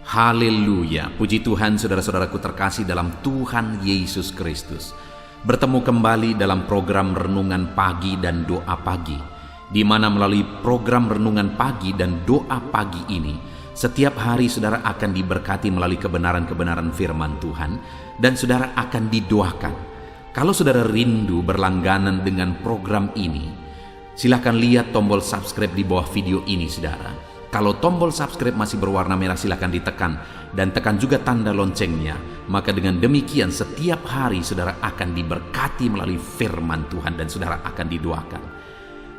Haleluya, puji Tuhan saudara-saudaraku terkasih dalam Tuhan Yesus Kristus. Bertemu kembali dalam program Renungan Pagi dan Doa Pagi, di mana melalui program Renungan Pagi dan Doa Pagi ini, setiap hari saudara akan diberkati melalui kebenaran-kebenaran firman Tuhan, dan saudara akan didoakan. Kalau saudara rindu berlangganan dengan program ini, silakan lihat tombol subscribe di bawah video ini saudara. Kalau tombol subscribe masih berwarna merah, silakan ditekan dan tekan juga tanda loncengnya. Maka dengan demikian setiap hari saudara akan diberkati melalui firman Tuhan dan saudara akan didoakan.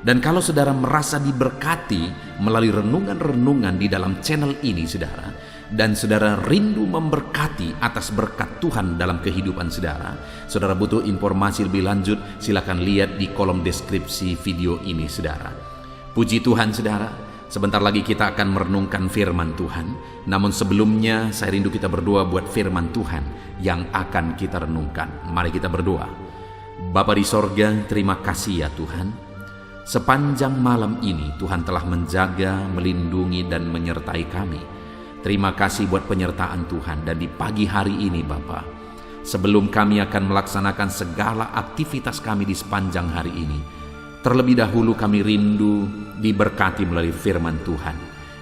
Dan kalau saudara merasa diberkati melalui renungan-renungan di dalam channel ini saudara, dan saudara rindu memberkati atas berkat Tuhan dalam kehidupan saudara, saudara butuh informasi lebih lanjut, silakan lihat di kolom deskripsi video ini saudara. Puji Tuhan saudara. Sebentar lagi kita akan merenungkan firman Tuhan. Namun sebelumnya saya rindu kita berdoa buat firman Tuhan yang akan kita renungkan. Mari kita berdoa. Bapa di sorga, terima kasih ya Tuhan. Sepanjang malam ini Tuhan telah menjaga, melindungi dan menyertai kami. Terima kasih buat penyertaan Tuhan. Dan di pagi hari ini Bapa, sebelum kami akan melaksanakan segala aktivitas kami di sepanjang hari ini, terlebih dahulu kami rindu diberkati melalui firman Tuhan.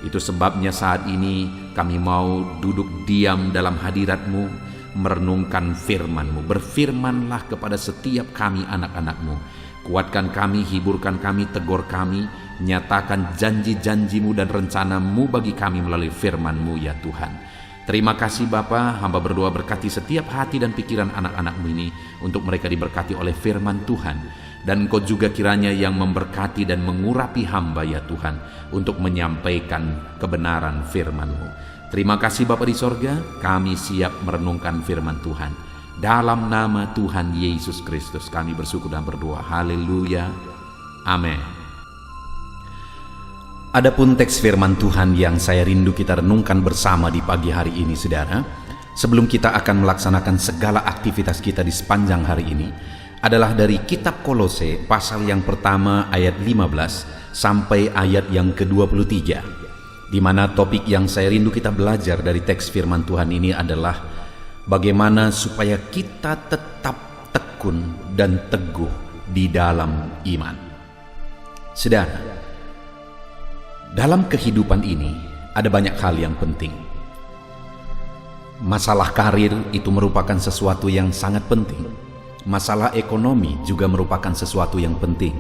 Itu sebabnya saat ini kami mau duduk diam dalam hadirat-Mu, merenungkan firman-Mu. Berfirmanlah kepada setiap kami anak-anak-Mu. Kuatkan kami, hiburkan kami, tegur kami, nyatakan janji-janji-Mu dan rencana-Mu bagi kami melalui firman-Mu ya Tuhan. Terima kasih Bapa, hamba berdoa berkati setiap hati dan pikiran anak-anak-Mu ini, untuk mereka diberkati oleh firman Tuhan. Dan Engkau juga kiranya yang memberkati dan mengurapi hamba ya Tuhan, untuk menyampaikan kebenaran firman-Mu. Terima kasih Bapa di sorga, kami siap merenungkan firman Tuhan. Dalam nama Tuhan Yesus Kristus kami bersyukur dan berdoa. Haleluya. Amin. Adapun teks firman Tuhan yang saya rindu kita renungkan bersama di pagi hari ini saudara, sebelum kita akan melaksanakan segala aktivitas kita di sepanjang hari ini, adalah dari kitab Kolose pasal yang pertama ayat 15 sampai ayat yang ke-23, di mana topik yang saya rindu kita belajar dari teks firman Tuhan ini adalah bagaimana supaya kita tetap tekun dan teguh di dalam iman. Saudara, dalam kehidupan ini ada banyak hal yang penting. Masalah karir itu merupakan sesuatu yang sangat penting. Masalah ekonomi juga merupakan sesuatu yang penting.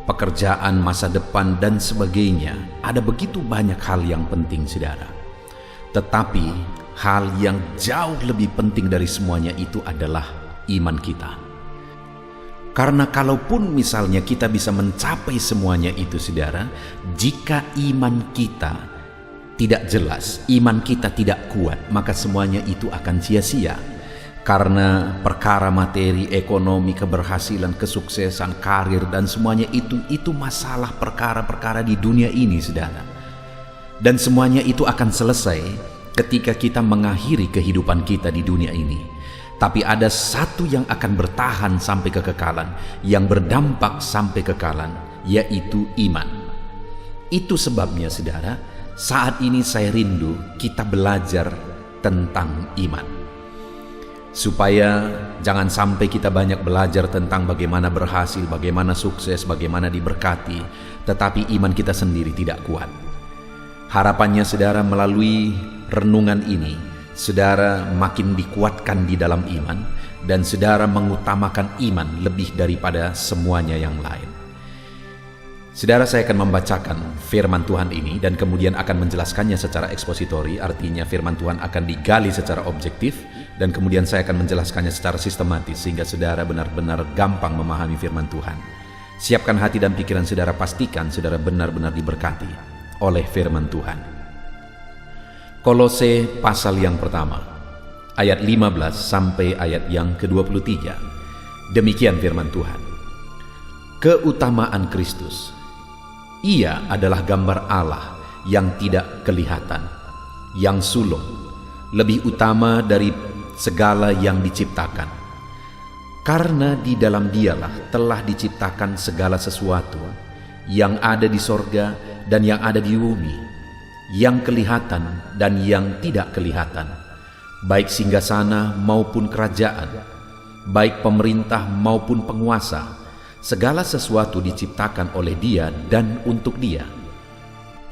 Pekerjaan, masa depan dan sebagainya, ada begitu banyak hal yang penting saudara. Tetapi hal yang jauh lebih penting dari semuanya itu adalah iman kita. Karena kalaupun misalnya kita bisa mencapai semuanya itu saudara, jika iman kita tidak jelas, iman kita tidak kuat, maka semuanya itu akan sia-sia. Karena perkara materi, ekonomi, keberhasilan, kesuksesan, karir dan semuanya itu masalah perkara-perkara di dunia ini saudara. Dan semuanya itu akan selesai ketika kita mengakhiri kehidupan kita di dunia ini. Tapi ada satu yang akan bertahan sampai kekekalan, yang berdampak sampai kekekalan, yaitu iman. Itu sebabnya saudara, saat ini saya rindu kita belajar tentang iman. Supaya jangan sampai kita banyak belajar tentang bagaimana berhasil, bagaimana sukses, bagaimana diberkati, tetapi iman kita sendiri tidak kuat. Harapannya saudara, melalui renungan ini, saudara makin dikuatkan di dalam iman, dan saudara mengutamakan iman lebih daripada semuanya yang lain. Saudara, saya akan membacakan firman Tuhan ini dan kemudian akan menjelaskannya secara ekspositori, artinya firman Tuhan akan digali secara objektif, dan kemudian saya akan menjelaskannya secara sistematis sehingga saudara benar-benar gampang memahami firman Tuhan. Siapkan hati dan pikiran saudara, pastikan saudara benar-benar diberkati oleh firman Tuhan. Kolose pasal yang pertama, ayat 15 sampai ayat yang ke-23. Demikian firman Tuhan. Keutamaan Kristus. Ia adalah gambar Allah yang tidak kelihatan, yang sulung, lebih utama dari segala yang diciptakan. Karena di dalam Dialah telah diciptakan segala sesuatu, yang ada di sorga dan yang ada di bumi, yang kelihatan dan yang tidak kelihatan, baik singgasana maupun kerajaan, baik pemerintah maupun penguasa. Segala sesuatu diciptakan oleh Dia dan untuk Dia.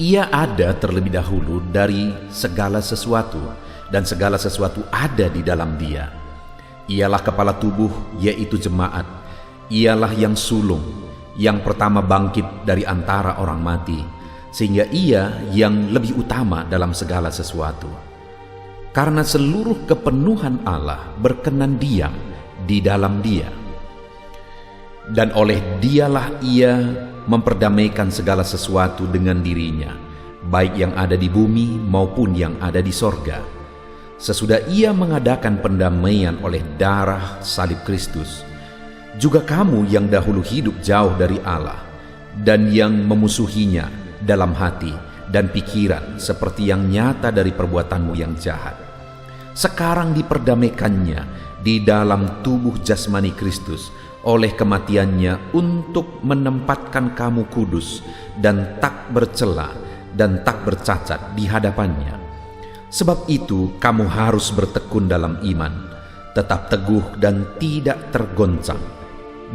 Ia ada terlebih dahulu dari segala sesuatu, dan segala sesuatu ada di dalam Dia. Ialah kepala tubuh, yaitu jemaat. Ialah yang sulung, yang pertama bangkit dari antara orang mati, sehingga Ia yang lebih utama dalam segala sesuatu. Karena seluruh kepenuhan Allah berkenan diam di dalam Dia. Dan oleh Dialah Ia memperdamaikan segala sesuatu dengan dirinya, baik yang ada di bumi maupun yang ada di sorga. Sesudah Ia mengadakan pendamaian oleh darah salib Kristus, juga kamu yang dahulu hidup jauh dari Allah dan yang memusuhinya dalam hati dan pikiran seperti yang nyata dari perbuatanmu yang jahat, sekarang diperdamaikannya di dalam tubuh jasmani Kristus oleh kematiannya, untuk menempatkan kamu kudus dan tak bercela dan tak bercacat di hadapannya. Sebab itu kamu harus bertekun dalam iman, tetap teguh dan tidak tergoncang,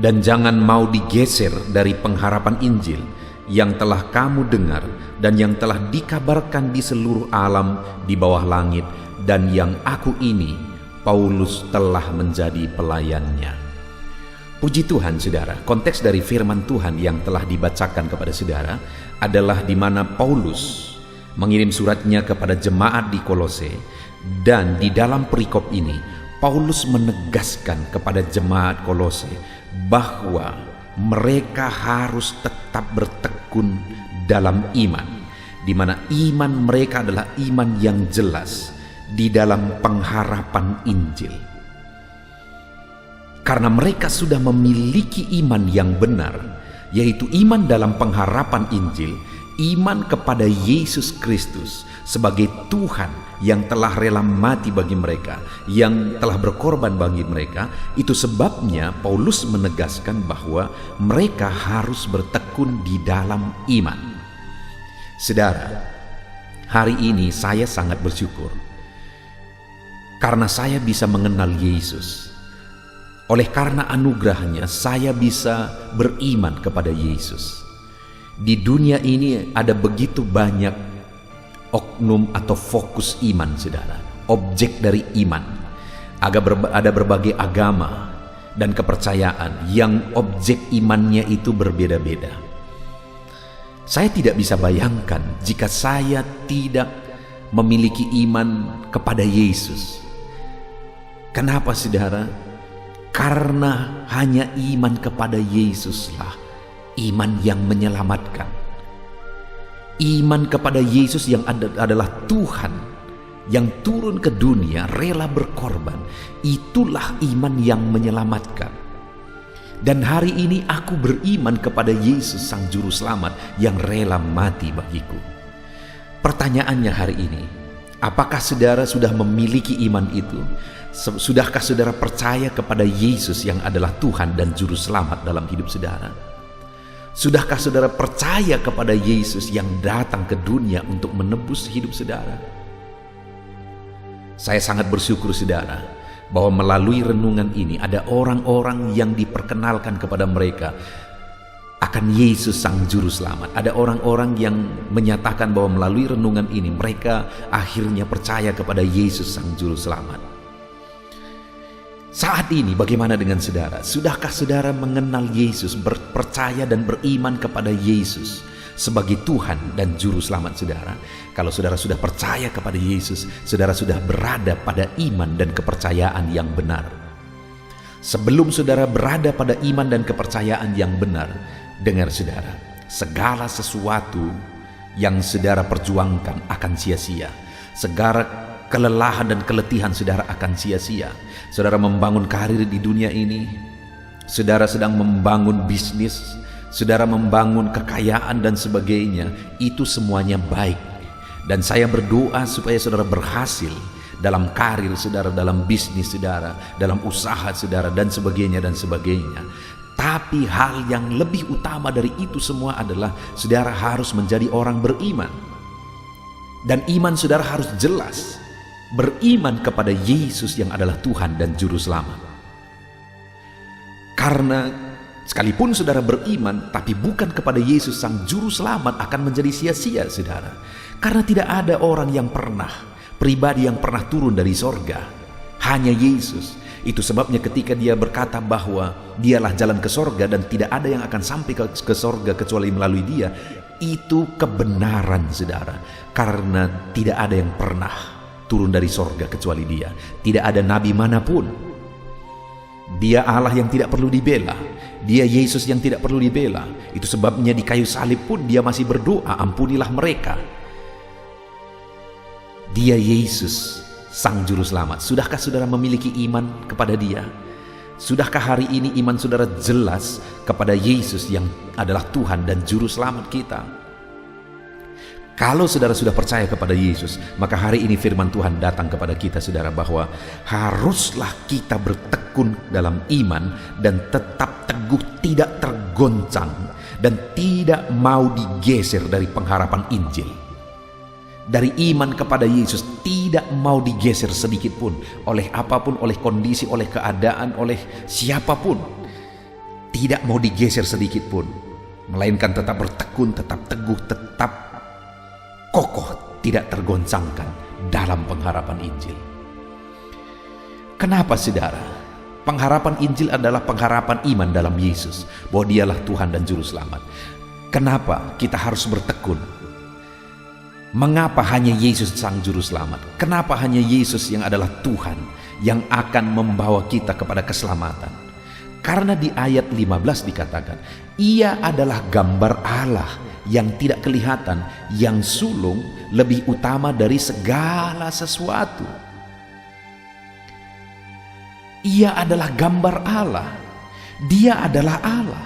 dan jangan mau digeser dari pengharapan Injil yang telah kamu dengar dan yang telah dikabarkan di seluruh alam di bawah langit, dan yang aku ini, Paulus, telah menjadi pelayannya. Puji Tuhan, saudara. Konteks dari firman Tuhan yang telah dibacakan kepada saudara adalah di mana Paulus mengirim suratnya kepada jemaat di Kolose, dan di dalam perikop ini Paulus menegaskan kepada jemaat Kolose bahwa mereka harus tetap bertekun dalam iman, di mana iman mereka adalah iman yang jelas di dalam pengharapan Injil. Karena mereka sudah memiliki iman yang benar, yaitu iman dalam pengharapan Injil, iman kepada Yesus Kristus sebagai Tuhan yang telah rela mati bagi mereka, yang telah berkorban bagi mereka. Itu sebabnya Paulus menegaskan bahwa mereka harus bertekun di dalam iman. Saudara, hari ini saya sangat bersyukur karena saya bisa mengenal Yesus. Oleh karena anugerahnya, saya bisa beriman kepada Yesus. Di dunia ini ada begitu banyak oknum atau fokus iman, saudara. Objek dari iman. Ada berbagai agama dan kepercayaan yang objek imannya itu berbeda-beda. Saya tidak bisa bayangkan jika saya tidak memiliki iman kepada Yesus. Kenapa, saudara? Karena hanya iman kepada Yesuslah iman yang menyelamatkan. Iman kepada Yesus yang adalah Tuhan yang turun ke dunia rela berkorban, itulah iman yang menyelamatkan. Dan hari ini aku beriman kepada Yesus Sang Juru Selamat yang rela mati bagiku. Pertanyaannya hari ini, apakah saudara sudah memiliki iman itu? Sudahkah saudara percaya kepada Yesus yang adalah Tuhan dan Juru Selamat dalam hidup saudara? Sudahkah saudara percaya kepada Yesus yang datang ke dunia untuk menebus hidup saudara? Saya sangat bersyukur, saudara, bahwa melalui renungan ini ada orang-orang yang diperkenalkan kepada mereka akan Yesus Sang Juru Selamat. Ada orang-orang yang menyatakan bahwa melalui renungan ini mereka akhirnya percaya kepada Yesus Sang Juru Selamat. Saat ini bagaimana dengan saudara? Sudahkah saudara mengenal Yesus, percaya dan beriman kepada Yesus sebagai Tuhan dan Juru Selamat saudara? Kalau saudara sudah percaya kepada Yesus, saudara sudah berada pada iman dan kepercayaan yang benar. Sebelum saudara berada pada iman dan kepercayaan yang benar, dengar saudara, segala sesuatu yang saudara perjuangkan akan sia-sia. Segala kelelahan dan keletihan saudara akan sia-sia. Saudara membangun karir di dunia ini, saudara sedang membangun bisnis, saudara membangun kekayaan dan sebagainya, itu semuanya baik. Dan saya berdoa supaya saudara berhasil dalam karir saudara, dalam bisnis saudara, dalam usaha saudara, dan sebagainya dan sebagainya. Tapi hal yang lebih utama dari itu semua adalah saudara harus menjadi orang beriman. Dan iman saudara harus jelas. Beriman kepada Yesus yang adalah Tuhan dan Juru Selamat. Karena sekalipun saudara beriman, tapi bukan kepada Yesus Sang Juru Selamat, akan menjadi sia-sia, saudara. Karena tidak ada orang yang pernah, pribadi yang pernah turun dari sorga. Hanya Yesus. Itu sebabnya ketika dia berkata bahwa dialah jalan ke sorga dan tidak ada yang akan sampai ke sorga kecuali melalui dia, itu kebenaran, saudara. Karena tidak ada yang pernah turun dari sorga kecuali dia. Tidak ada nabi manapun. Dia Allah yang tidak perlu dibela. Dia Yesus yang tidak perlu dibela. Itu sebabnya di kayu salib pun dia masih berdoa, ampunilah mereka. Dia Yesus, Sang Juru Selamat. Sudahkah saudara memiliki iman kepada dia? Sudahkah hari ini iman saudara jelas kepada Yesus yang adalah Tuhan dan Juru Selamat kita? Kalau saudara sudah percaya kepada Yesus, maka hari ini firman Tuhan datang kepada kita, saudara, bahwa haruslah kita bertekun dalam iman dan tetap teguh, tidak tergoncang dan tidak mau digeser dari pengharapan Injil. Dari iman kepada Yesus tidak mau digeser sedikit pun oleh apapun, oleh kondisi, oleh keadaan, oleh siapapun. Tidak mau digeser sedikit pun, melainkan tetap bertekun, tetap teguh, tetap kokoh, tidak tergoncangkan dalam pengharapan Injil. Kenapa, saudara? Pengharapan Injil adalah pengharapan iman dalam Yesus, bahwa dialah Tuhan dan Juru Selamat. Kenapa kita harus bertekun? Mengapa hanya Yesus Sang Juru Selamat? Kenapa hanya Yesus yang adalah Tuhan yang akan membawa kita kepada keselamatan? Karena di ayat 15 dikatakan, Ia adalah gambar Allah yang tidak kelihatan, yang sulung lebih utama dari segala sesuatu. Ia adalah gambar Allah. Dia adalah Allah.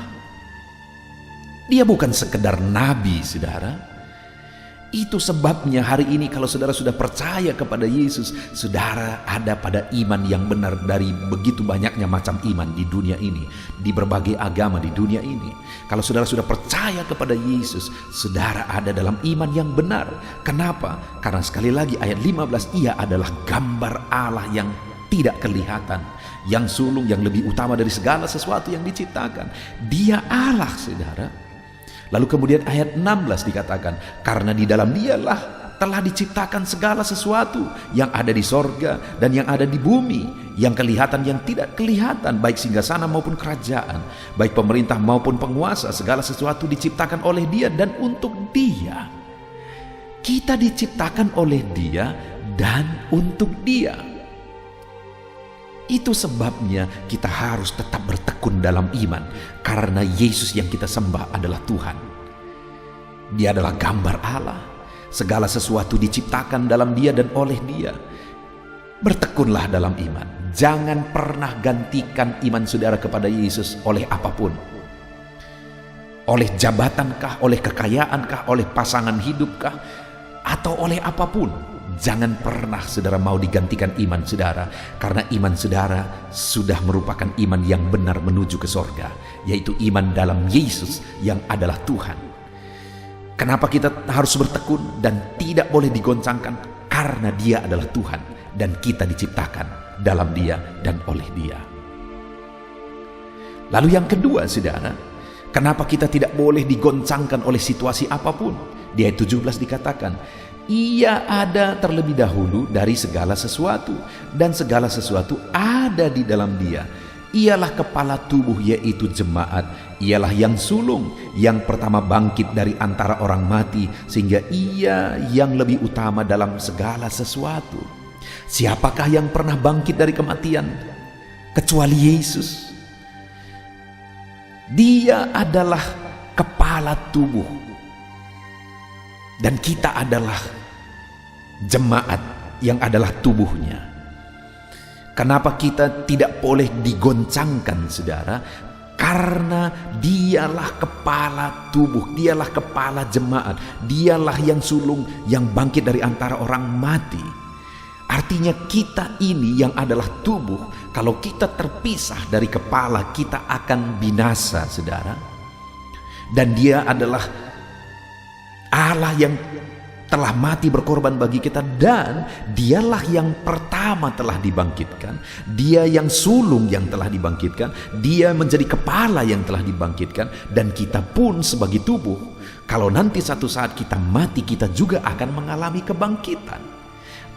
Dia bukan sekedar nabi, saudara. Itu sebabnya hari ini kalau saudara sudah percaya kepada Yesus, saudara ada pada iman yang benar dari begitu banyaknya macam iman di dunia ini, di berbagai agama di dunia ini. Kalau saudara sudah percaya kepada Yesus, saudara ada dalam iman yang benar. Kenapa? Karena sekali lagi ayat 15, Ia adalah gambar Allah yang tidak kelihatan, yang sulung, yang lebih utama dari segala sesuatu yang diciptakan. Dia Allah, saudara. Lalu kemudian ayat 16 dikatakan, karena di dalam dialah telah diciptakan segala sesuatu yang ada di sorga dan yang ada di bumi, yang kelihatan, yang tidak kelihatan, baik singgasana maupun kerajaan, baik pemerintah maupun penguasa, segala sesuatu diciptakan oleh Dia dan untuk Dia. Kita diciptakan oleh Dia dan untuk Dia. Itu sebabnya kita harus tetap bertekun dalam iman, karena Yesus yang kita sembah adalah Tuhan. Dia adalah gambar Allah. Segala sesuatu diciptakan dalam Dia dan oleh Dia. Bertekunlah dalam iman. Jangan pernah gantikan iman saudara kepada Yesus oleh apapun. Oleh jabatankah, oleh kekayaankah, oleh pasangan hidupkah, atau oleh apapun. Jangan pernah saudara mau digantikan iman saudara, karena iman saudara sudah merupakan iman yang benar menuju ke sorga, yaitu iman dalam Yesus yang adalah Tuhan. Kenapa kita harus bertekun dan tidak boleh digoncangkan? Karena Dia adalah Tuhan dan kita diciptakan dalam Dia dan oleh Dia. Lalu yang kedua, saudara, kenapa kita tidak boleh digoncangkan oleh situasi apapun? Di ayat 17 dikatakan, Ia ada terlebih dahulu dari segala sesuatu, dan segala sesuatu ada di dalam Dia. Ialah kepala tubuh, yaitu jemaat. Ialah yang sulung, yang pertama bangkit dari antara orang mati, sehingga Ia yang lebih utama dalam segala sesuatu. Siapakah yang pernah bangkit dari kematian kecuali Yesus? Dia adalah kepala tubuh, dan kita adalah jemaat yang adalah tubuhnya. Kenapa kita tidak boleh digoncangkan, saudara? Karena Dialah kepala tubuh, Dialah kepala jemaat, Dialah yang sulung, yang bangkit dari antara orang mati. Artinya kita ini yang adalah tubuh, kalau kita terpisah dari kepala, kita akan binasa, saudara. Dan Dia adalah Allah yang telah mati berkorban bagi kita, dan dialah yang pertama telah dibangkitkan, dia yang sulung yang telah dibangkitkan, dia menjadi kepala yang telah dibangkitkan, dan kita pun sebagai tubuh, kalau nanti satu saat kita mati, kita juga akan mengalami kebangkitan.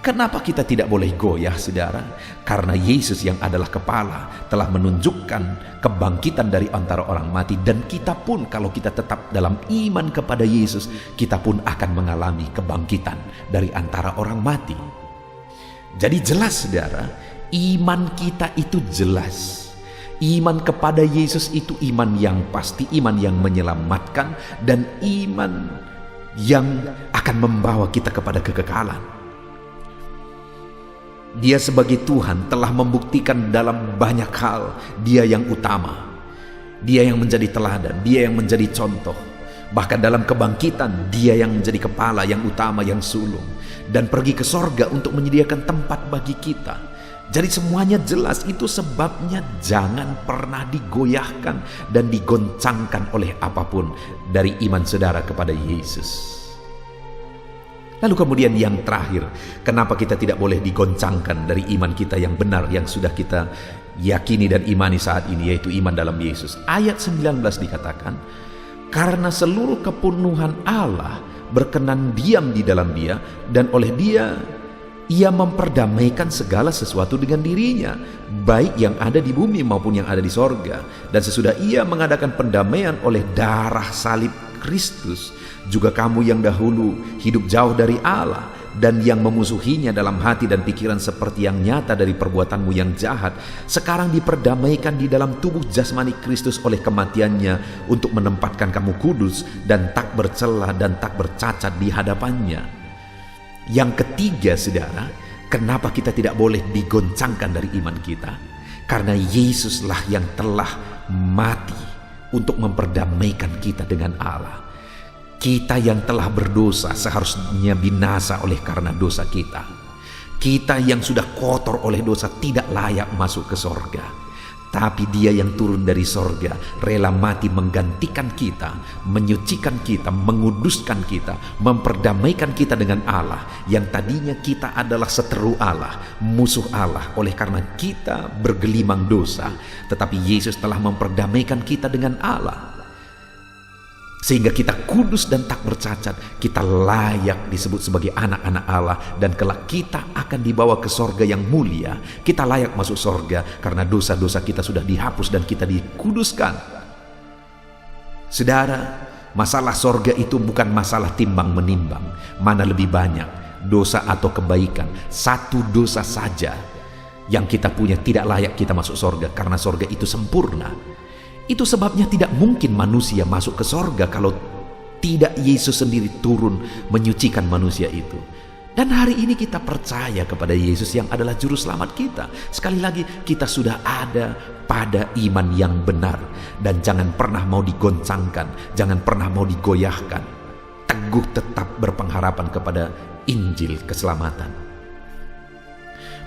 Kenapa kita tidak boleh goyah, saudara? Karena Yesus yang adalah kepala telah menunjukkan kebangkitan dari antara orang mati, dan kita pun kalau kita tetap dalam iman kepada Yesus, kita pun akan mengalami kebangkitan dari antara orang mati. Jadi jelas, saudara, iman kita itu jelas. Iman kepada Yesus itu iman yang pasti, iman yang menyelamatkan, dan iman yang akan membawa kita kepada kekekalan. Dia sebagai Tuhan telah membuktikan dalam banyak hal dia yang utama, dia yang menjadi teladan, dia yang menjadi contoh. Bahkan dalam kebangkitan dia yang menjadi kepala, yang utama, yang sulung, dan pergi ke sorga untuk menyediakan tempat bagi kita. Jadi semuanya jelas. Itu sebabnya jangan pernah digoyahkan dan digoncangkan oleh apapun dari iman saudara kepada Yesus. Lalu kemudian yang terakhir, kenapa kita tidak boleh digoncangkan dari iman kita yang benar, yang sudah kita yakini dan imani saat ini, yaitu iman dalam Yesus. Ayat 19 dikatakan, karena seluruh kepenuhan Allah berkenan diam di dalam dia, dan oleh dia ia memperdamaikan segala sesuatu dengan dirinya, baik yang ada di bumi maupun yang ada di sorga. Dan sesudah ia mengadakan pendamaian oleh darah salib Kristus, juga kamu yang dahulu hidup jauh dari Allah dan yang memusuhinya dalam hati dan pikiran seperti yang nyata dari perbuatanmu yang jahat, sekarang diperdamaikan di dalam tubuh jasmani Kristus oleh kematiannya, untuk menempatkan kamu kudus dan tak bercela dan tak bercacat di hadapannya. Yang ketiga, saudara, kenapa kita tidak boleh digoncangkan dari iman kita? Karena Yesuslah yang telah mati untuk memperdamaikan kita dengan Allah. Kita yang telah berdosa seharusnya binasa oleh karena dosa kita. Kita yang sudah kotor oleh dosa tidak layak masuk ke sorga. Tapi dia yang turun dari sorga rela mati menggantikan kita, menyucikan kita, menguduskan kita, memperdamaikan kita dengan Allah. Yang tadinya kita adalah seteru Allah, musuh Allah oleh karena kita bergelimang dosa. Tetapi Yesus telah memperdamaikan kita dengan Allah, sehingga kita kudus dan tak bercacat. Kita layak disebut sebagai anak-anak Allah, dan kelak kita akan dibawa ke sorga yang mulia. Kita layak masuk sorga karena dosa-dosa kita sudah dihapus dan kita dikuduskan. Saudara, masalah sorga itu bukan masalah timbang menimbang, mana lebih banyak, dosa atau kebaikan. Satu dosa saja yang kita punya tidak layak kita masuk sorga, karena sorga itu sempurna. Itu sebabnya tidak mungkin manusia masuk ke sorga kalau tidak Yesus sendiri turun menyucikan manusia itu. Dan hari ini kita percaya kepada Yesus yang adalah juru selamat kita. Sekali lagi, kita sudah ada pada iman yang benar, dan jangan pernah mau digoncangkan, jangan pernah mau digoyahkan. Teguh tetap berpengharapan kepada Injil keselamatan.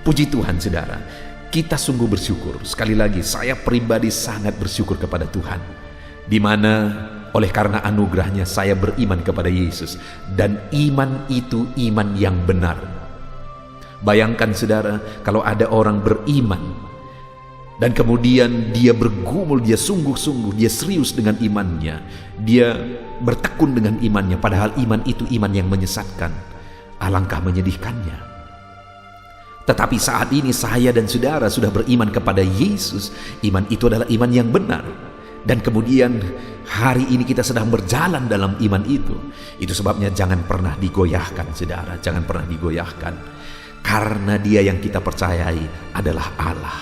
Puji Tuhan, saudara. Kita sungguh bersyukur. Sekali lagi, saya pribadi sangat bersyukur kepada Tuhan, di mana oleh karena anugerahnya saya beriman kepada Yesus, dan iman itu iman yang benar. Bayangkan, saudara, kalau ada orang beriman dan kemudian dia bergumul, dia sungguh-sungguh, dia serius dengan imannya, dia bertekun dengan imannya, padahal iman itu iman yang menyesatkan. Alangkah menyedihkannya. Tetapi saat ini saya dan saudara sudah beriman kepada Yesus. Iman itu adalah iman yang benar. Dan kemudian hari ini kita sedang berjalan dalam iman itu. Itu sebabnya jangan pernah digoyahkan, saudara. Jangan pernah digoyahkan. Karena dia yang kita percayai adalah Allah.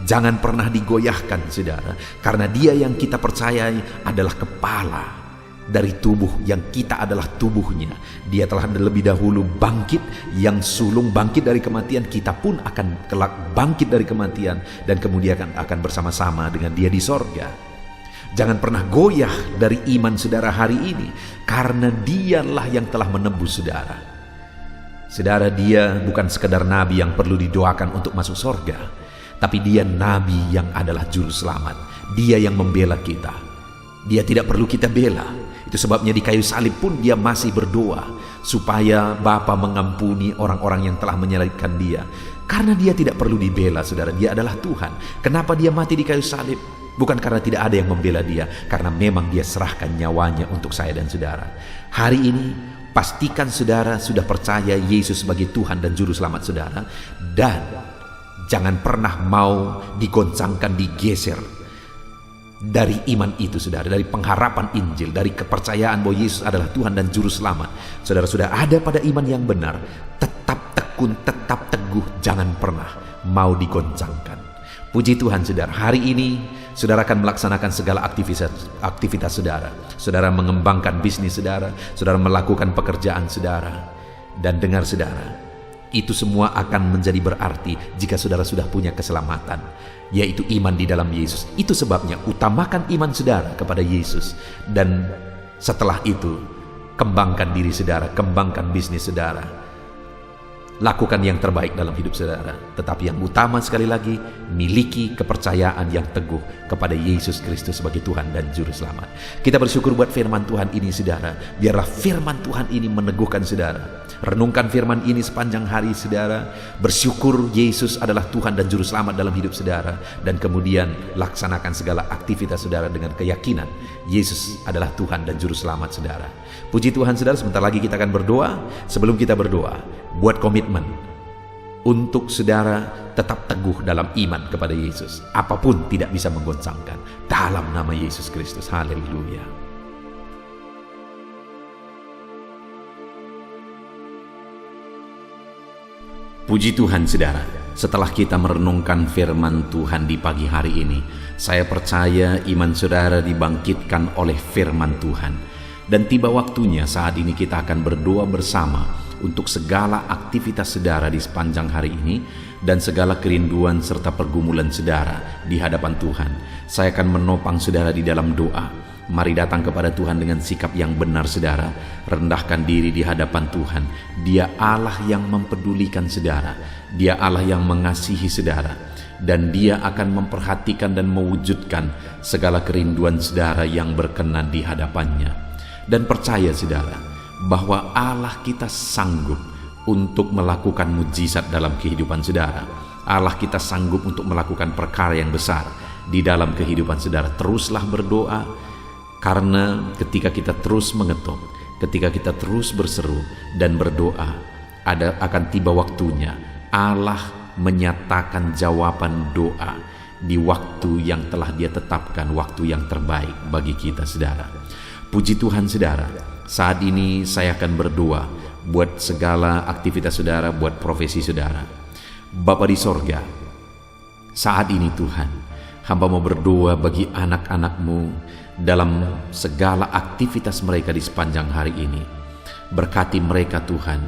Jangan pernah digoyahkan, saudara. Karena dia yang kita percayai adalah kepala dari tubuh yang kita adalah tubuhnya. Dia telah lebih dahulu bangkit, yang sulung bangkit dari kematian. Kita pun akan kelak bangkit dari kematian, dan kemudian akan bersama-sama dengan dia di sorga. Jangan pernah goyah dari iman saudara hari ini, karena dialah yang telah menebus saudara. Saudara, dia bukan sekedar nabi yang perlu didoakan untuk masuk sorga, tapi dia nabi yang adalah juru selamat. Dia yang membela kita. Dia tidak perlu kita bela. Itu sebabnya di kayu salib pun dia masih berdoa supaya Bapa mengampuni orang-orang yang telah menyalibkan dia. Karena dia tidak perlu dibela, saudara. Dia adalah Tuhan. Kenapa dia mati di kayu salib? Bukan karena tidak ada yang membela dia, karena memang dia serahkan nyawanya untuk saya dan saudara. Hari ini pastikan saudara sudah percaya Yesus sebagai Tuhan dan Juru Selamat saudara, dan jangan pernah mau digoncangkan, digeser dari iman itu, saudara, dari pengharapan Injil, dari kepercayaan bahwa Yesus adalah Tuhan dan Juru Selamat. Saudara sudah ada pada iman yang benar, tetap tekun, tetap teguh, jangan pernah mau digoncangkan. Puji Tuhan, saudara, hari ini saudara akan melaksanakan segala aktivitas saudara. Saudara mengembangkan bisnis saudara, saudara melakukan pekerjaan saudara. Dan dengar saudara, itu semua akan menjadi berarti jika saudara sudah punya keselamatan, yaitu iman di dalam Yesus. Itu sebabnya utamakan iman saudara kepada Yesus, dan setelah itu kembangkan diri saudara, kembangkan bisnis saudara, lakukan yang terbaik dalam hidup saudara. Tetapi yang utama sekali lagi, miliki kepercayaan yang teguh kepada Yesus Kristus sebagai Tuhan dan Juru Selamat. Kita bersyukur buat firman Tuhan ini, saudara. Biarlah firman Tuhan ini meneguhkan saudara. Renungkan firman ini sepanjang hari, saudara. Bersyukur Yesus adalah Tuhan dan Juru Selamat dalam hidup saudara. Dan kemudian laksanakan segala aktivitas saudara dengan keyakinan Yesus adalah Tuhan dan Juru Selamat saudara. Puji Tuhan, saudara. Sebentar lagi kita akan berdoa. Sebelum kita berdoa, buat komitmen untuk saudara tetap teguh dalam iman kepada Yesus. Apapun tidak bisa menggoncangkan. Dalam nama Yesus Kristus. Haleluya. Puji Tuhan, saudara. Setelah kita merenungkan firman Tuhan di pagi hari ini, saya percaya iman saudara dibangkitkan oleh firman Tuhan. Dan tiba waktunya saat ini kita akan berdoa bersama untuk segala aktivitas saudara di sepanjang hari ini dan segala kerinduan serta pergumulan saudara di hadapan Tuhan. Saya akan menopang saudara di dalam doa. Mari datang kepada Tuhan dengan sikap yang benar, saudara. Rendahkan diri di hadapan Tuhan. Dia Allah yang mempedulikan saudara. Dia Allah yang mengasihi saudara. Dan Dia akan memperhatikan dan mewujudkan segala kerinduan saudara yang berkenan di hadapannya. Dan percaya, saudara, bahwa Allah kita sanggup untuk melakukan mujizat dalam kehidupan saudara. Allah kita sanggup untuk melakukan perkara yang besar di dalam kehidupan saudara. Teruslah berdoa, karena ketika kita terus mengetuk, ketika kita terus berseru dan berdoa, akan tiba waktunya Allah menyatakan jawaban doa di waktu yang telah Dia tetapkan, waktu yang terbaik bagi kita, saudara. Puji Tuhan, saudara. Saat ini saya akan berdoa buat segala aktivitas saudara, buat profesi saudara. Bapa di sorga, saat ini Tuhan, hamba mau berdoa bagi anak-anak-Mu dalam segala aktivitas mereka di sepanjang hari ini. Berkati mereka Tuhan,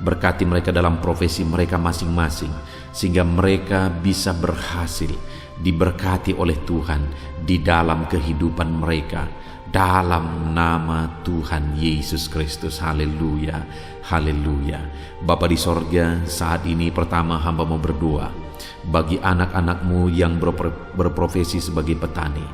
berkati mereka dalam profesi mereka masing-masing, sehingga mereka bisa berhasil, diberkati oleh Tuhan di dalam kehidupan mereka. Dalam nama Tuhan Yesus Kristus. Haleluya, haleluya. Bapa di sorga, saat ini pertama hamba mau berdoa bagi anak-anak-Mu yang berprofesi sebagai petani.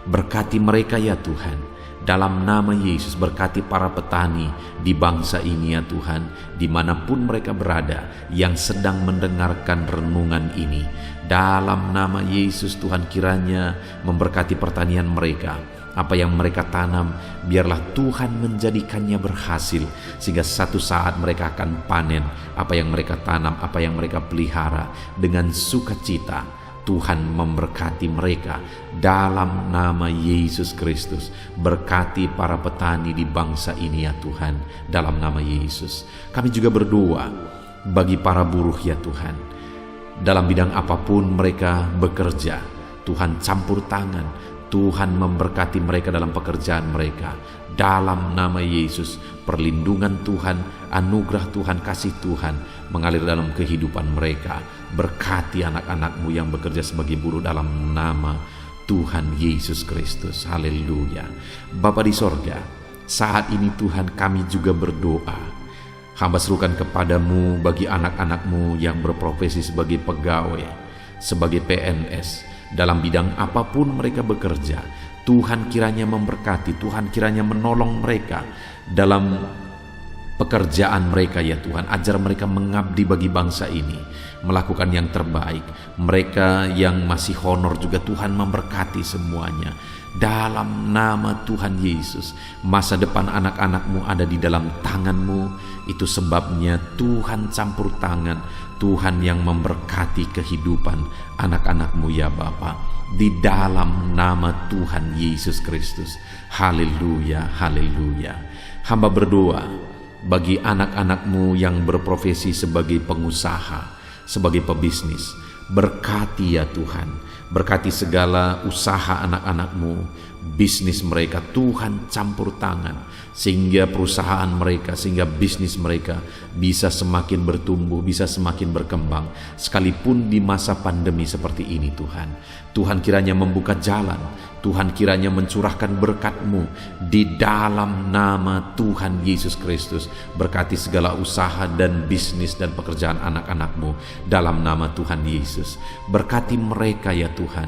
Berkati mereka ya Tuhan. Dalam nama Yesus, berkati para petani di bangsa ini ya Tuhan, dimanapun mereka berada yang sedang mendengarkan renungan ini. Dalam nama Yesus Tuhan, kiranya memberkati pertanian mereka. Apa yang mereka tanam, biarlah Tuhan menjadikannya berhasil, sehingga satu saat mereka akan panen apa yang mereka tanam, apa yang mereka pelihara dengan sukacita. Tuhan memberkati mereka dalam nama Yesus Kristus. Berkati para petani di bangsa ini ya Tuhan, dalam nama Yesus. Kami juga berdoa bagi para buruh ya Tuhan. Dalam bidang apapun mereka bekerja, Tuhan campur tangan. Tuhan memberkati mereka dalam pekerjaan mereka. Dalam nama Yesus, perlindungan Tuhan, anugerah Tuhan, kasih Tuhan mengalir dalam kehidupan mereka. Berkati anak-anak-Mu yang bekerja sebagai buruh dalam nama Tuhan Yesus Kristus. Haleluya. Bapa di sorga, saat ini Tuhan kami juga berdoa. Hamba serukan kepadamu bagi anak-anak-Mu yang berprofesi sebagai pegawai, sebagai PNS, dalam bidang apapun mereka bekerja. Tuhan kiranya memberkati, Tuhan kiranya menolong mereka dalam pekerjaan mereka ya Tuhan. Ajar mereka mengabdi bagi bangsa ini, melakukan yang terbaik. Mereka yang masih honor juga Tuhan memberkati semuanya. Dalam nama Tuhan Yesus, masa depan anak-anak-Mu ada di dalam tangan-Mu. Itu sebabnya Tuhan campur tangan, Tuhan yang memberkati kehidupan anak-anak-Mu ya Bapa. Di dalam nama Tuhan Yesus Kristus. Haleluya, haleluya. Hamba berdoa bagi anak-anak-Mu yang berprofesi sebagai pengusaha, sebagai pebisnis. Berkati ya Tuhan, berkati segala usaha anak-anak-Mu, bisnis mereka. Tuhan campur tangan sehingga perusahaan mereka, sehingga bisnis mereka bisa semakin bertumbuh, bisa semakin berkembang, sekalipun di masa pandemi seperti ini Tuhan. Tuhan kiranya membuka jalan, Tuhan kiranya mencurahkan berkat-Mu di dalam nama Tuhan Yesus Kristus. Berkati segala usaha dan bisnis dan pekerjaan anak-anak-Mu dalam nama Tuhan Yesus. Berkati mereka ya Tuhan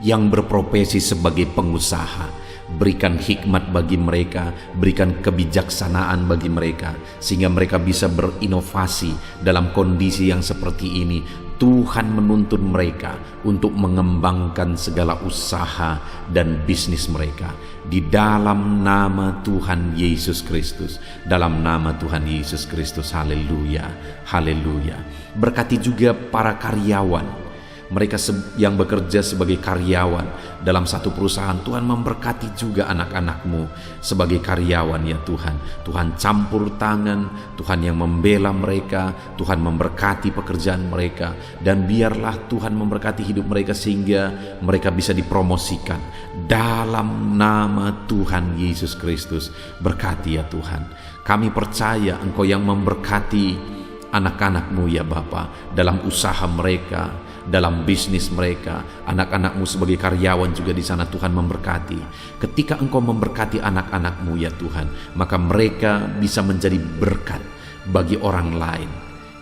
yang berprofesi sebagai pengusaha. Berikan hikmat bagi mereka, berikan kebijaksanaan bagi mereka, sehingga mereka bisa berinovasi dalam kondisi yang seperti ini. Tuhan menuntun mereka untuk mengembangkan segala usaha dan bisnis mereka di dalam nama Tuhan Yesus Kristus. Dalam nama Tuhan Yesus Kristus. Haleluya, haleluya. Berkati juga para karyawan, mereka yang bekerja sebagai karyawan dalam satu perusahaan. Tuhan memberkati juga anak-anak-Mu sebagai karyawan ya Tuhan. Tuhan campur tangan, Tuhan yang membela mereka, Tuhan memberkati pekerjaan mereka, dan biarlah Tuhan memberkati hidup mereka sehingga mereka bisa dipromosikan dalam nama Tuhan Yesus Kristus. Berkati ya Tuhan. Kami percaya Engkau yang memberkati anak-anak-Mu ya Bapa dalam usaha mereka, dalam bisnis mereka. Anak-anak-Mu sebagai karyawan juga di sana Tuhan memberkati. Ketika Engkau memberkati anak-anak-Mu ya Tuhan, maka mereka bisa menjadi berkat bagi orang lain.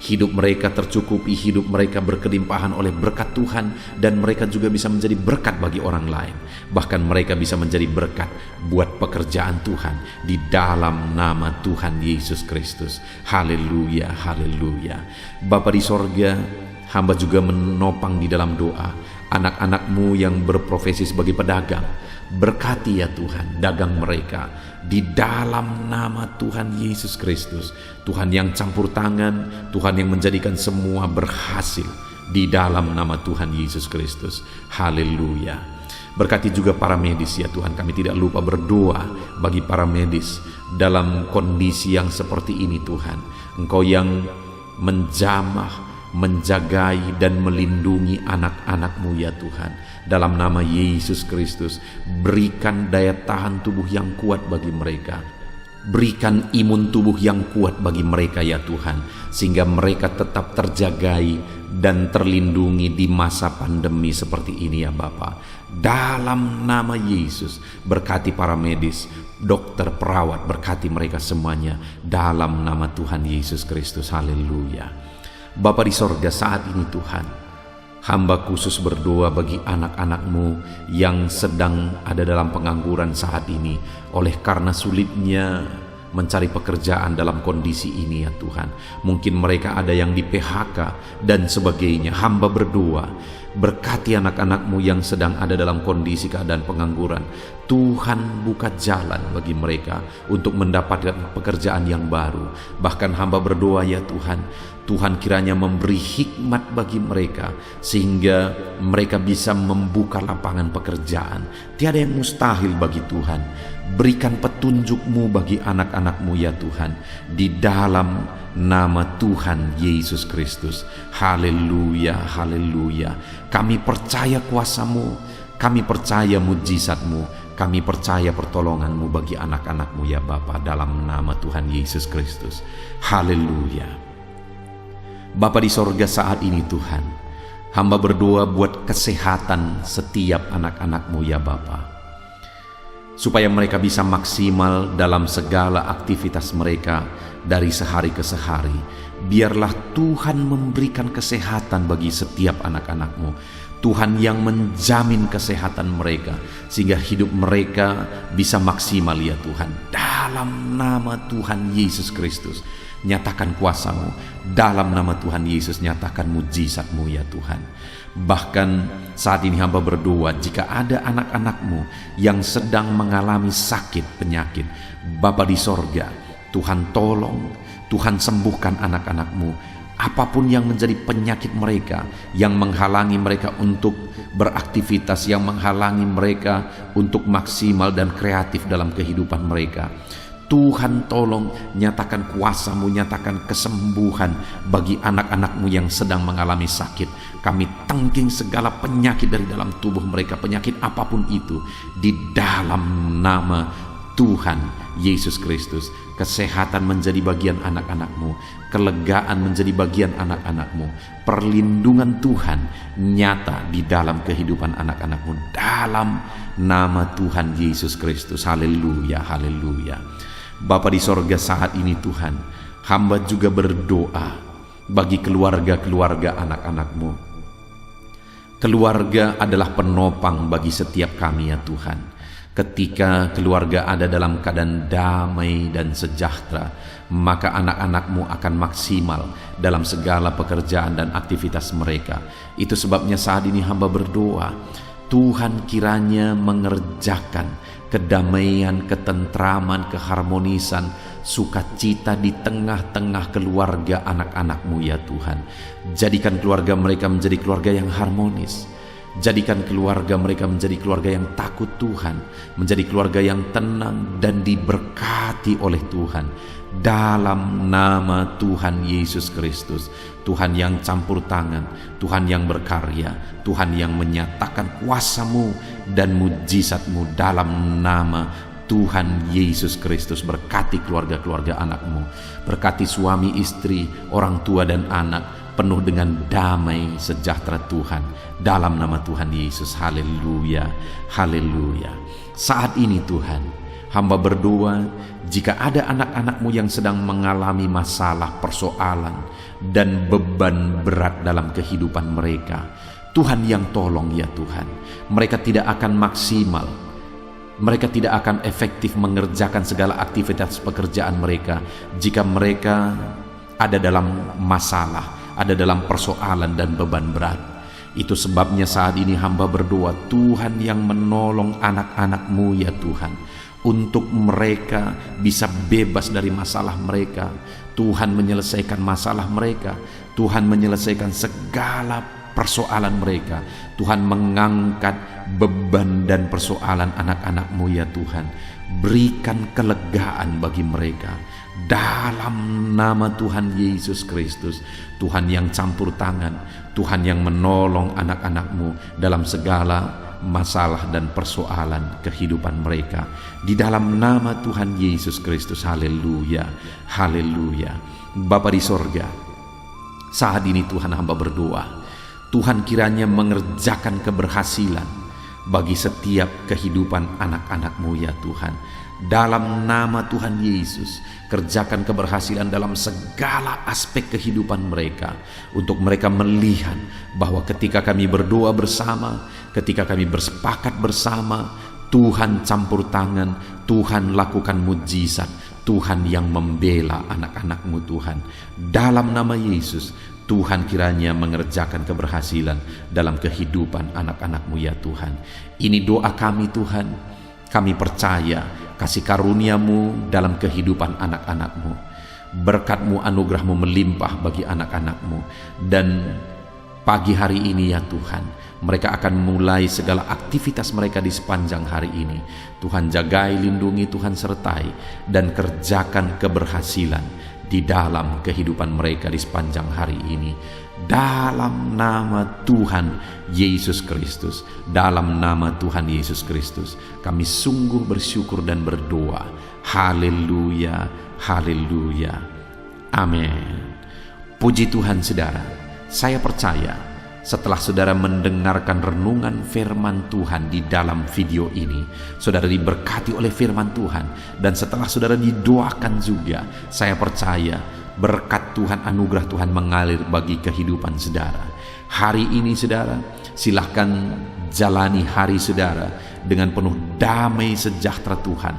Hidup mereka tercukupi, hidup mereka berkelimpahan oleh berkat Tuhan, dan mereka juga bisa menjadi berkat bagi orang lain. Bahkan mereka bisa menjadi berkat buat pekerjaan Tuhan di dalam nama Tuhan Yesus Kristus. Haleluya, haleluya. Bapa di sorga, hamba juga menopang di dalam doa anak-anak-Mu yang berprofesi sebagai pedagang. Berkati ya Tuhan dagang mereka di dalam nama Tuhan Yesus Kristus. Tuhan yang campur tangan, Tuhan yang menjadikan semua berhasil di dalam nama Tuhan Yesus Kristus. Haleluya. Berkati juga para medis ya Tuhan. Kami tidak lupa berdoa bagi para medis dalam kondisi yang seperti ini Tuhan. Engkau yang menjamah, menjagai dan melindungi anak-anak-Mu ya Tuhan. Dalam nama Yesus Kristus, berikan daya tahan tubuh yang kuat bagi mereka. Berikan imun tubuh yang kuat bagi mereka ya Tuhan, sehingga mereka tetap terjagai dan terlindungi di masa pandemi seperti ini ya Bapa. Dalam nama Yesus, berkati para medis, dokter, perawat, berkati mereka semuanya dalam nama Tuhan Yesus Kristus. Haleluya. Bapa di sorga, saat ini Tuhan, hamba khusus berdoa bagi anak-anak-Mu yang sedang ada dalam pengangguran saat ini oleh karena sulitnya mencari pekerjaan dalam kondisi ini ya Tuhan. Mungkin mereka ada yang di PHK dan sebagainya. Hamba berdoa, berkati anak-anak-Mu yang sedang ada dalam kondisi keadaan pengangguran. Tuhan buka jalan bagi mereka untuk mendapatkan pekerjaan yang baru. Bahkan hamba berdoa ya Tuhan, Tuhan kiranya memberi hikmat bagi mereka sehingga mereka bisa membuka lapangan pekerjaan. Tiada yang mustahil bagi Tuhan. Berikan petunjuk-Mu bagi anak-anak-Mu ya Tuhan, di dalam nama Tuhan Yesus Kristus. Haleluya, haleluya. Kami percaya kuasa-Mu, kami percaya mujizat-Mu, kami percaya pertolongan-Mu bagi anak-anak-Mu ya Bapa, dalam nama Tuhan Yesus Kristus. Haleluya. Bapa di sorga, saat ini Tuhan, hamba berdoa buat kesehatan setiap anak-anak-Mu ya Bapa, supaya mereka bisa maksimal dalam segala aktivitas mereka dari sehari ke sehari. Biarlah Tuhan memberikan kesehatan bagi setiap anak-anak-Mu. Tuhan yang menjamin kesehatan mereka, sehingga hidup mereka bisa maksimal ya Tuhan. Dalam nama Tuhan Yesus Kristus, nyatakan kuasa-Mu. Dalam nama Tuhan Yesus, nyatakan mujizat-Mu ya Tuhan. Bahkan saat ini hamba berdoa, jika ada anak-anak-Mu yang sedang mengalami sakit penyakit, Bapa di sorga, Tuhan tolong, Tuhan sembuhkan anak-anak-Mu. Apapun yang menjadi penyakit mereka, yang menghalangi mereka untuk beraktivitas, yang menghalangi mereka untuk maksimal dan kreatif dalam kehidupan mereka, Tuhan tolong nyatakan kuasa-Mu, nyatakan kesembuhan bagi anak-anak-Mu yang sedang mengalami sakit. Kami tangking segala penyakit dari dalam tubuh mereka, penyakit apapun itu, di dalam nama Tuhan Yesus Kristus. Kesehatan menjadi bagian anak-anak-Mu, kelegaan menjadi bagian anak-anak-Mu, perlindungan Tuhan nyata di dalam kehidupan anak-anak-Mu, dalam nama Tuhan Yesus Kristus. Haleluya, haleluya. Bapa di sorga, saat ini Tuhan, hamba juga berdoa bagi keluarga-keluarga anak-anak-Mu. Keluarga adalah penopang bagi setiap kami ya Tuhan. Ketika keluarga ada dalam keadaan damai dan sejahtera, maka anak-anak-Mu akan maksimal dalam segala pekerjaan dan aktivitas mereka. Itu sebabnya saat ini hamba berdoa, Tuhan kiranya mengerjakan kedamaian, ketentraman, keharmonisan, sukacita di tengah-tengah keluarga anak-anak-Mu ya Tuhan. Jadikan keluarga mereka menjadi keluarga yang harmonis. Jadikan keluarga mereka menjadi keluarga yang takut Tuhan, menjadi keluarga yang tenang dan diberkati oleh Tuhan. Dalam nama Tuhan Yesus Kristus, Tuhan yang campur tangan, Tuhan yang berkarya, Tuhan yang menyatakan kuasa-Mu dan mujizat-Mu, dalam nama Tuhan Yesus Kristus. Berkati keluarga-keluarga anak-Mu, berkati suami istri, orang tua dan anak, penuh dengan damai sejahtera Tuhan, dalam nama Tuhan Yesus. Haleluya, haleluya. Saat ini Tuhan, hamba berdoa, jika ada anak-anak-Mu yang sedang mengalami masalah, persoalan, dan beban berat dalam kehidupan mereka, Tuhan yang tolong ya Tuhan. Mereka tidak akan maksimal, mereka tidak akan efektif mengerjakan segala aktivitas pekerjaan mereka jika mereka ada dalam masalah, ada dalam persoalan dan beban berat. Itu sebabnya saat ini hamba berdoa, Tuhan yang menolong anak-anak-Mu ya Tuhan, untuk mereka bisa bebas dari masalah mereka. Tuhan menyelesaikan masalah mereka, Tuhan menyelesaikan segala persoalan mereka. Tuhan mengangkat beban dan persoalan anak-anak-Mu ya Tuhan. Berikan kelegaan bagi mereka, dalam nama Tuhan Yesus Kristus. Tuhan yang campur tangan, Tuhan yang menolong anak-anak-Mu dalam segala masalah dan persoalan kehidupan mereka, di dalam nama Tuhan Yesus Kristus. Haleluya, haleluya. Bapa di sorga, saat ini Tuhan hamba berdoa, Tuhan kiranya mengerjakan keberhasilan bagi setiap kehidupan anak-anak-Mu ya Tuhan. Dalam nama Tuhan Yesus, kerjakan keberhasilan dalam segala aspek kehidupan mereka, untuk mereka melihat bahwa ketika kami berdoa bersama, ketika kami bersepakat bersama, Tuhan campur tangan, Tuhan lakukan mujizat, Tuhan yang membela anak-anak-Mu Tuhan. Dalam nama Yesus, Tuhan kiranya mengerjakan keberhasilan dalam kehidupan anak-anak-Mu ya Tuhan. Ini doa kami Tuhan. Kami percaya kasih karunia-Mu dalam kehidupan anak-anak-Mu. Berkat-Mu, anugerah-Mu melimpah bagi anak-anak-Mu. Dan pagi hari ini ya Tuhan, mereka akan mulai segala aktivitas mereka di sepanjang hari ini. Tuhan jagai, lindungi, Tuhan sertai, dan kerjakan keberhasilan di dalam kehidupan mereka di sepanjang hari ini. Dalam nama Tuhan Yesus Kristus, dalam nama Tuhan Yesus Kristus, kami sungguh bersyukur dan berdoa. Haleluya, haleluya, amin. Puji Tuhan saudara, saya percaya setelah saudara mendengarkan renungan firman Tuhan di dalam video ini, saudara diberkati oleh firman Tuhan. Dan setelah saudara didoakan juga, saya percaya berkat Tuhan, anugerah Tuhan mengalir bagi kehidupan saudara. Hari ini saudara, silahkan jalani hari saudara dengan penuh damai sejahtera Tuhan.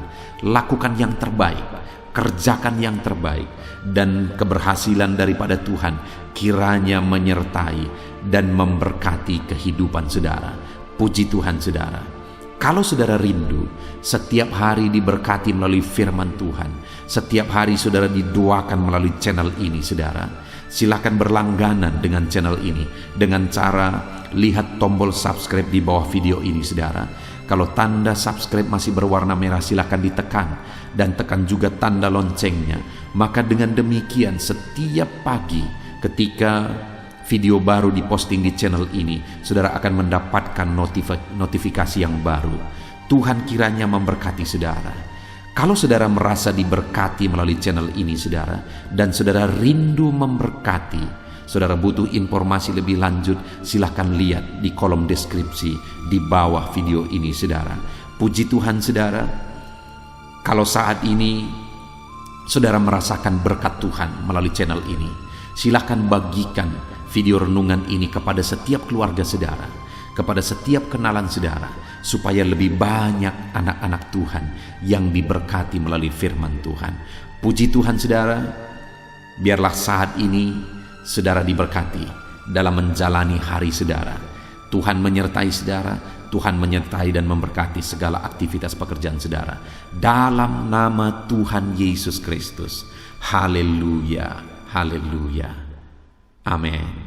Lakukan yang terbaik, kerjakan yang terbaik, dan keberhasilan daripada Tuhan kiranya menyertai dan memberkati kehidupan saudara. Puji Tuhan saudara. Kalau saudara rindu setiap hari diberkati melalui firman Tuhan, setiap hari saudara didoakan melalui channel ini saudara, silakan berlangganan dengan channel ini dengan cara lihat tombol subscribe di bawah video ini saudara. Kalau tanda subscribe masih berwarna merah, silakan ditekan dan tekan juga tanda loncengnya. Maka dengan demikian setiap pagi ketika video baru diposting di channel ini, saudara akan mendapatkan notifikasi yang baru. Tuhan kiranya memberkati saudara. Kalau saudara merasa diberkati melalui channel ini saudara, dan saudara rindu memberkati, saudara butuh informasi lebih lanjut, silahkan lihat di kolom deskripsi di bawah video ini saudara. Puji Tuhan saudara, kalau saat ini saudara merasakan berkat Tuhan melalui channel ini, silahkan bagikan video renungan ini kepada setiap keluarga saudara, kepada setiap kenalan saudara, supaya lebih banyak anak-anak Tuhan yang diberkati melalui firman Tuhan. Puji Tuhan saudara, biarlah saat ini saudara diberkati dalam menjalani hari saudara. Tuhan menyertai saudara, Tuhan menyertai dan memberkati segala aktivitas pekerjaan saudara. Dalam nama Tuhan Yesus Kristus. Haleluya, haleluya. Amin.